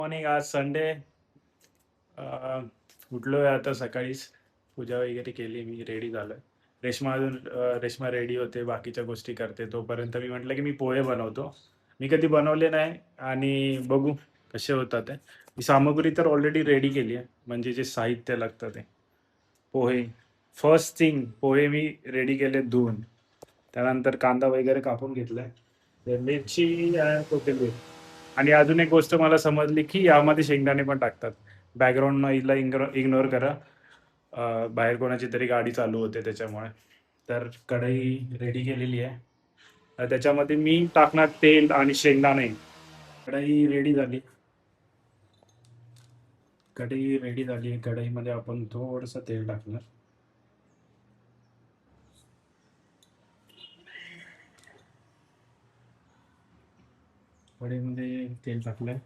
Morning. आज Sunday. उठलोय आता सकाळीच. पूजा वगैरे केली, मी रेडी झालोय. रेश्मा रेडी होते, बाकीच्या गोष्टी करते, तोपर्यंत मी म्हटलं की मी पोहे बनवतो. मी कधी बनवले नाही आणि बघू कसे होतात ते. मी सामग्री तर ऑलरेडी रेडी केली आहे, म्हणजे जे साहित्य लागतं ते. पोहे, फर्स्ट थिंग पोहे मी रेडी केले धुवून. त्यानंतर कांदा वगैरे कापून घेतलाय, मिरची आणि कोथिंबीर. आणि अजून एक गोष्ट मला समजली की यामध्ये शेंगदाणे पण टाकतात. बॅकग्राऊंड नॉईजला इग्नोर करा. बाहेर कोणाची तरी गाडी चालू होते त्याच्यामुळे. तर कढई रेडी केलेली आहे. त्याच्यामध्ये मी टाकणार तेल आणि शेंगदाणे. कढई रेडी झाली. कढईमध्ये आपण थोडंसं तेल टाकणार. कढईमध्ये तेल टाकलंय.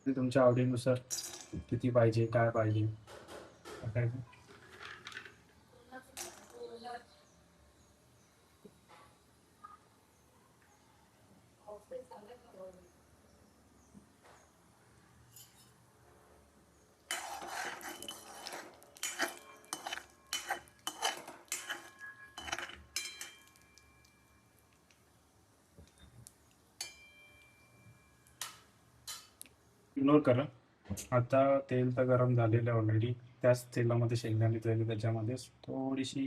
ते तुमच्या आवडीनुसार किती पाहिजे, काय पाहिजे टाकायचं. इग्नोर करा. आता तेल तर गरम झालेलं आहे ऑलरेडी. त्याच तेलामध्ये शेंगदाणे तळले, त्याच्यामध्ये थोडीशी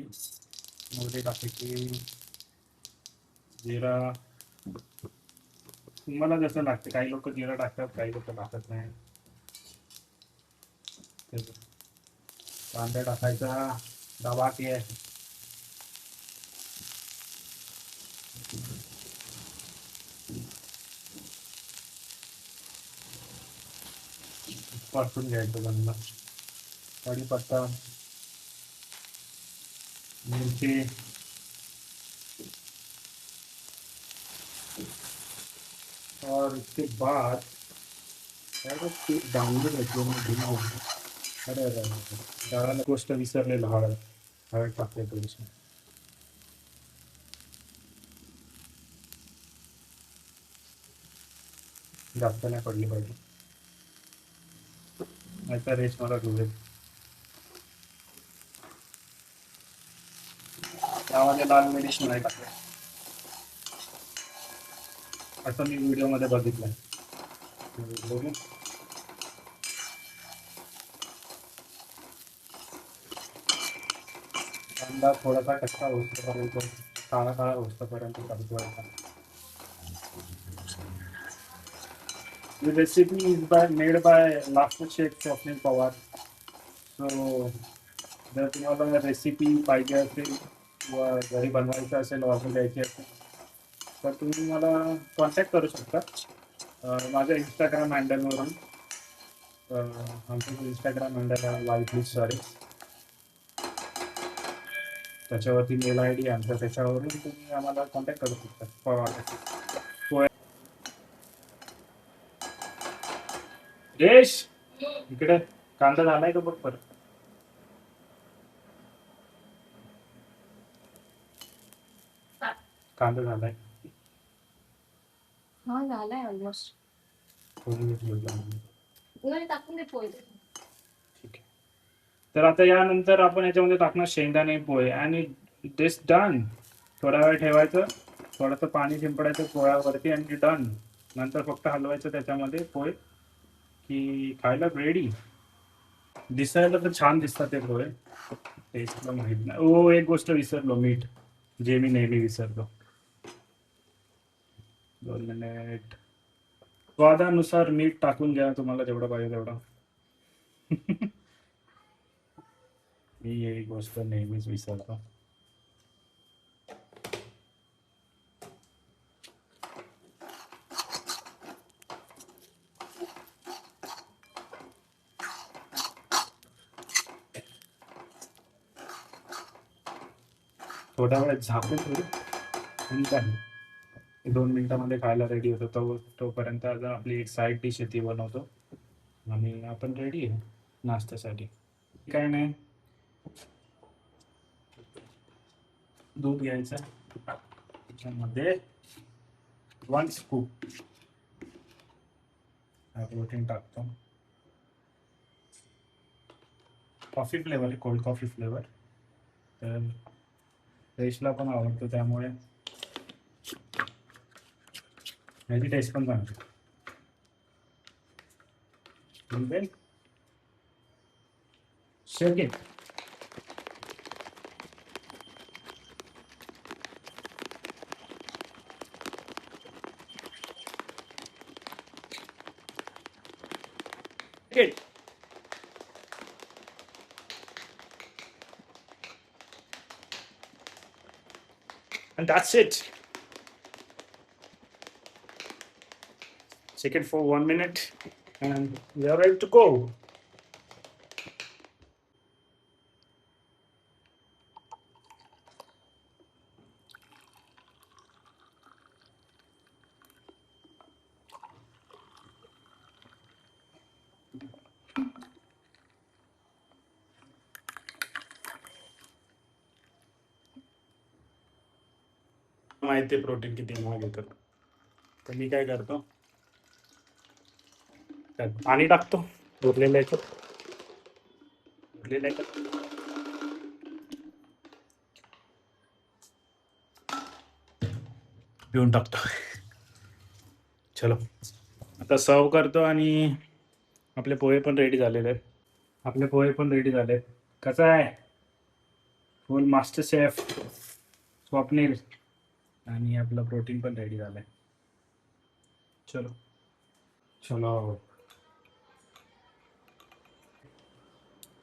मोहरी टाकायची, जिरा. तुम्हाला जसं लागतं, काही लोक जिरा टाकतात, काही लोक टाकत नाही. कांदा टाकायचा, दबा के परतून घ्यायचं चांगला. कढीपत्ता, मिरची, और उसके बाद डांगू घेतली मी. अरे अरे डाळाला गोष्ट विसरलेलं, हळद. हळद टाकते थोडीशी. जास्त नाही पडली पाहिजे, नाहीतर रेस मला डुबेल. त्यामध्ये लाल मिरच नाही टाकले, असं मी व्हिडिओमध्ये बघितलंय. बघू. कांदा थोडासा कच्चा होईपर्यंत, काळा काळा होईपर्यंत परतवायचा. The recipe is made by Master Chef Swapnil Pawar. So जर तुम्हाला रेसिपी पाहिजे असेल किंवा घरी बनवायचं असेल, ऑर्डर द्यायची असेल, तर तुम्ही मला कॉन्टॅक्ट करू शकता माझ्या इंस्टाग्राम हँडलवरून. आमचं इंस्टाग्राम हँडल आहे वाईटलिस्ट सॉरी. त्याच्यावरती मेल आय डी आमचा, त्याच्यावरून तुम्ही आम्हाला कॉन्टॅक्ट करू शकता फॉर. देश इकडे कांदा झालाय का बघ परत. कांदा झालाय. हा झालाय ऑलमोस्ट. टाकून दे पोहे. ठीक आहे. तर आता यानंतर आपण याच्यामध्ये टाकणार शेंगदाणे, पोहे आणि दिस डन. थोडा वेळ ठेवायचं, थोडंसं पाणी शिंपडायचं पोळ्यावरती आणि डन. नंतर फक्त हलवायचं त्याच्यामध्ये पोहे, की खायला रेडी. दिसायला तर छान दिसतात ते पोहे, टेस्टला माहित नाही. ओ एक गोष्ट विसरलो, मीठ, जे मी नेहमी विसरतो. 2 मिनिट. स्वादानुसार मीठ टाकून घ्या, तुम्हाला जेवढं पाहिजे तेवढं. मी ही गोष्ट नेहमीच विसरतो. थोड्या वेळात झाकून ठेवू आणि काय 2 मिनिटामध्ये खायला रेडी होतो. तोपर्यंत आता आपली एक साईड डिश आहे ती बनवतो आणि आपण रेडी आहे नाश्त्यासाठी. काय नाही, दूध घ्यायचं, त्याच्यामध्ये 1 स्कूप प्रोटीन टाकतो. Coffee flavour, cold coffee flavour. तर टेस्टला पण आवडतो त्यामुळे याची टेस्ट पण चांगली. शेक it. It. And that's it. Shake it for 1 minute and we are ready to go. माहिती आहे प्रोटीन किती महाग येतं. तर मी काय करतो, त्यात पाणी टाकतो उरलेल्या याच्यात. उरलेल्या याच्यात पिऊन टाकतो. चलो आता सर्व करतो आणि आपले पोहे पण रेडी झालेले आहेत. आपले पोहे पण रेडी झाले. कसं आहे, फुल मास्टर शेफ स्वप्नील. आणि आपलं प्रोटीन पण रेडी झालंय. चलो चलो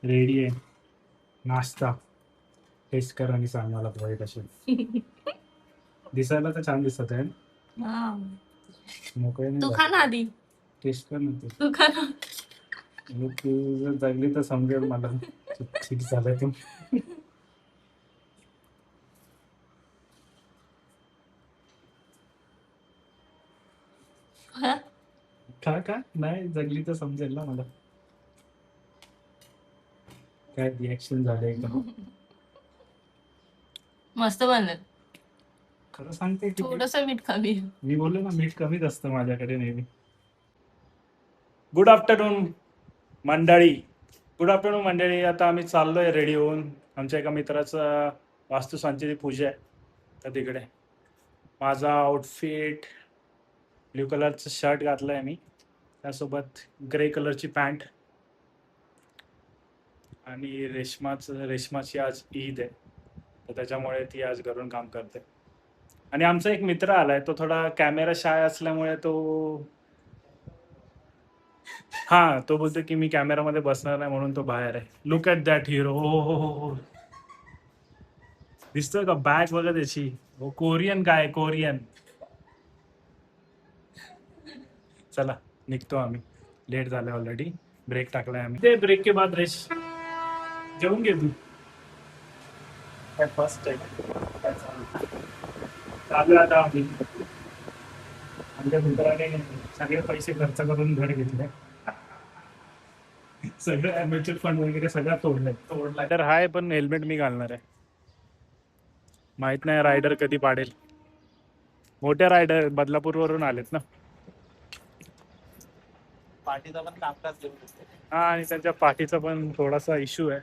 रेडी आहे नाश्ता. टेस्ट कर आणि सांग मला पोहे कसे. दिसायला तर छान दिसत आहे. हा. मोकळे तू नाही खा ना आधी. टेस्ट कर ना तू खा ना. तू जर जगली तर समजेल मला. ठीक झालं तू. का नाही जगली तर समजेल ना मला. काय रिॲक्शन झाले एकदम. मस्त बनलं. खरं सांगते की थोडस मीठ कमी आहे. मी बोललो ना, मीठ कमीच असतं माझ्याकडे नेहमी. गुड आफ्टरनून मंडळी. गुड आफ्टरनून मंडळी. आता आम्ही चाललोय रेडी होऊन. आमच्या एका मित्राचं वास्तुशांतीची पूजा आहे तर तिकडे. माझा आउटफिट ब्ल्यू कलरचं शर्ट घातलं आहे मी, त्यासोबत ग्रे कलरची पॅन्ट. आणि रेशमाची आज ईद आहे तर त्याच्यामुळे ती आज घरून काम करते. आणि आमचा एक मित्र आलाय, तो थोडा कॅमेरा शाय असल्यामुळे तो तो बोलतो की मी कॅमेरामध्ये बसणार नाही म्हणून तो बाहेर आहे. Look at that hero. हो दिसतोय का बॅग बघा त्याची. हो कोरियन काय, कोरियन. चला निघतो आम्ही, लेट झालं ऑलरेडी. ब्रेक टाकलाय आम्ही. ते ब्रेक के बाद रेस जेवून घे तू. काय फर्स्ट आहे चालू आता आम्ही. आमच्या मित्राने सगळे पैसे खर्च करून घर घेतले. सगळं म्युच्युअल फंड वगैरे सगळं तोडलाय. तर हाय पण हेल्मेट मी घालणार आहे. माहित नाही रायडर कधी पाडेल. मोठ्या रायडर बदलापूरवरून आलेत ना. पार्टीचा पण कामकाज घेऊन येते. आणि त्यांच्या पाठीचा पण थोडासा इश्यू आहे.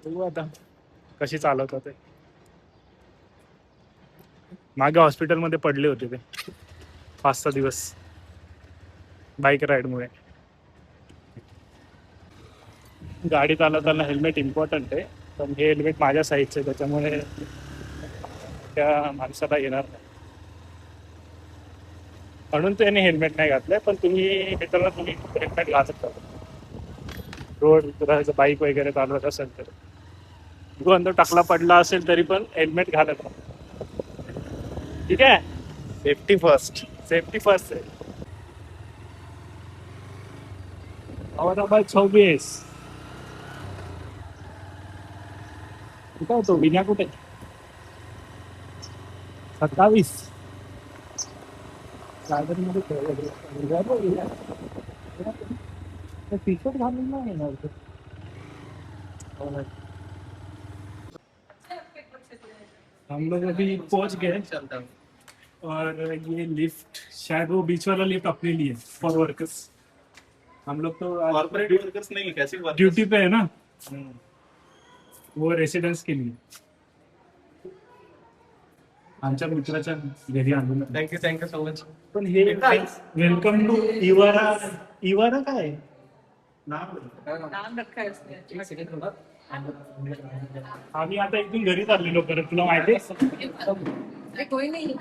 बघू आता कशी चालवतात ते. मागे हॉस्पिटलमध्ये पडले होते ते 5-6 दिवस बाईक राईडमुळे. गाडी चालवताना हेल्मेट इम्पॉर्टंट आहे, पण हे हेल्मेट माझ्या साईजचं आहे त्याच्यामुळे त्या माणसाला येणार नाही म्हणून त्याने हेल्मेट नाही घातलंय. पण तुम्ही मित्रांनो तुम्ही हेल्मेट घालत रोड बाईक वगैरे चालवत असेल तर. जो टाकला पडला असेल तरी पण हेल्मेट घालत राहा. ठीक आहे. Safety first. सेफ्टी फर्स्ट आहे. औरंगाबाद 26. कुठं होतो विन्या, कुठे 27 गार्डनमध्ये टी शर्ट घालून नाही येणार. हम लोग अभी पहुंच गए और ये लिफ्ट शायद वो बीच वाला लिफ्ट अपने लिए फॉर वर्कर्स. हम लोग तो कॉर्पोरेट वर्कर्स नहीं कैसे ड्यूटी पे है ना, वो रेसिडेंस के लिए आमच्या मित्राच्या घरी आणलं. Thank you so much. पण हे वेलकम टू इवारा. इवारा काय नाव? नाम रखा है उसने. आम्ही आता इथून घरी चाललेलो परत, तुला माहिती आहे? अरे कोई नहीं.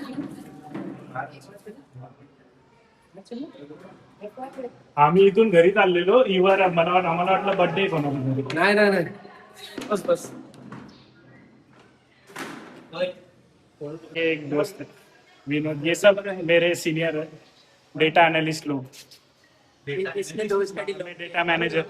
आम्ही इथून घरी चाललेलो इवारा. आम्हाला वाटलं बर्थडे कोणाला. नाही बस ये एक दोस्त है विनोद, ये सब मेरे सीनियर है, डेटा एनालिस्ट लोग, इसमें दो स्टडी मैं डेटा मैनेजर.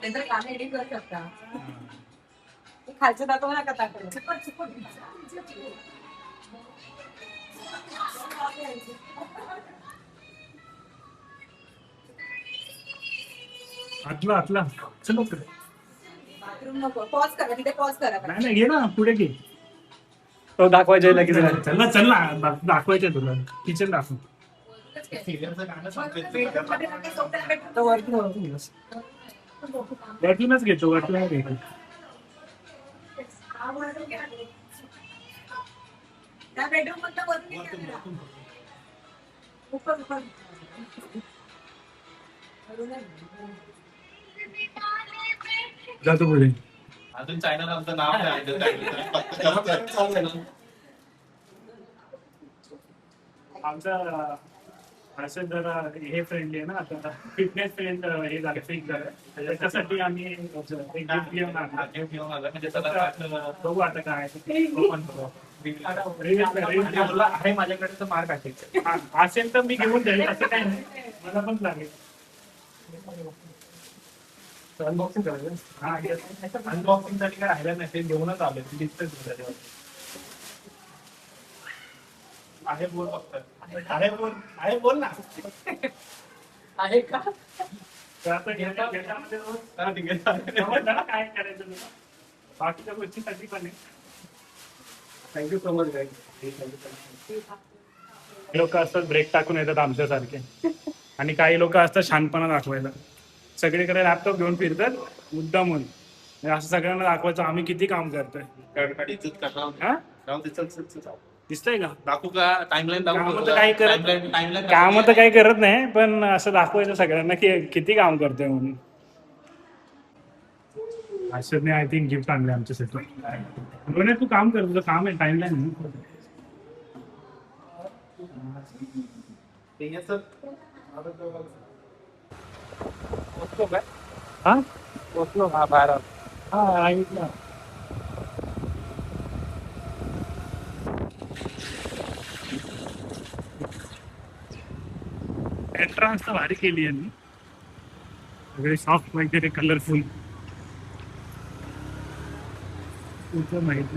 नंतर काम एडिट करू शकता. खालचं दाखव नका दाखव. आतला चल लवकर. बाथरूम नको. पॉज करा तिथे. पॉज करा. नाही नाही, घे ना पुढे घे. तो दाखवायचं लगेच. चल ना दाखवायचं तुला. किचन दाखव. वरतूनच घेतो. त्या बेडरूम मधलं वरून ये कॅमेरा. ऊपर. जातो पुढे. अजून चॅनल आमचं नाव नाही. आमचं असं जरा हे फ्रेंडली आहे ना, आता फिटनेस फ्रेंड हे झालं फिक्स झालं. त्याच्यासाठी आम्ही एक गिफ्ट घेऊन आणलं. बघू आता काय आहे माझ्याकडे तर मार्क टाकायचं असेल तर मी घेऊन जाईल, असं काही नाही, मला पण लागेल. अनबॉक्सिंग करायचं. हा अनबॉक्सिंग साठी काय राहिलं नाही, ते घेऊनच आले. डिस्प्ले आहे. बोल फक्त आहे बोल ना. आहे का? तर आता घेण्यामध्ये ठीक आहे. काय करायचं तुला, बाकीच्या गोष्टीसाठी पण आहे. Thank you so much guys. लोक असतात ब्रेक टाकून येतात आमच्यासारखे, आणि काही लोक असतात शानपणा दाखवायला. सगळीकडे लॅपटॉप घेऊन फिरतात मुद्दामून. असं सगळ्यांना दाखवायचं आम्ही किती काम करतोय. हा दिसतंय का? दाखवू का? टाइमलाईन कामं तर काही करत नाही, पण असं दाखवायचं सगळ्यांना की किती काम करतोय म्हणून. अश्वतने आय थिंक गिफ्ट आणले आमच्यासाठी. म्हणून तू काम कर, तुझं काम आहे टाइमलाईन. हा पोचलो. हा बाहेर आलो. हा ऐकलं. एंट्रान्स तर भारी केली आहे, सगळे सॉफ्ट वगैरे कलरफुल. तुझं माहिती